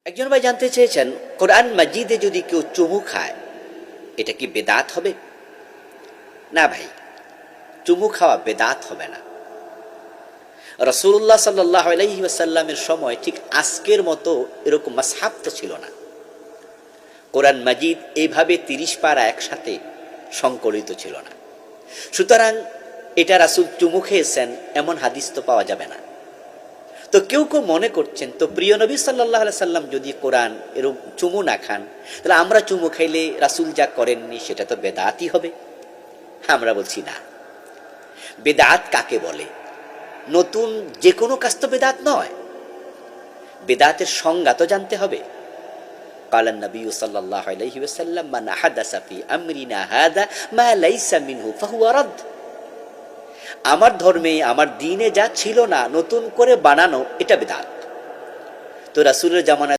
একজন ভাই জানতে চেয়েছেন, কোরআন মাজিদে যদি কেউ চুমু খায় এটা কি বেদাত হবে? না ভাই, চুমু খাওয়া বেদাত হবে না। রাসূলুল্লাহ সাল্লাল্লাহু আলাইহি ওয়াসাল্লামের সময় ঠিক আজকের মতো এরকম মাসহাব তো ছিল না। কোরআন মাজিদ এইভাবে ৩০ পারা একসাথে সংকলিত ছিল না। সুতরাং এটা রাসূল চুমু খেয়েছেন এমন হাদিস তো পাওয়া যাবে না। তো কেউ কেউ মনে করছেন, তো প্রিয় নবী সাল্লাল্লাহু আলাইহি সাল্লাম যদি কোরআন এরকম চুমু না খান, তাহলে আমরা চুমু খাইলে রাসূল যা করেননি সেটা তো বেদাতই হবে। আমরা বলছি না। বেদাত কাকে বলে? নতুন যে কোনো কাজ তো বেদাত নয়। বেদাতের সংজ্ঞা তো জানতে হবে। قال النبي صلى الله عليه وسلم من حدث في امرنا هذا ما ليس منه فهو رد। আমার ধর্মে আমার দ্বীনে যা ছিল না নতুন করে বানানো এটা বেদাত। তো রাসূলের জামানায়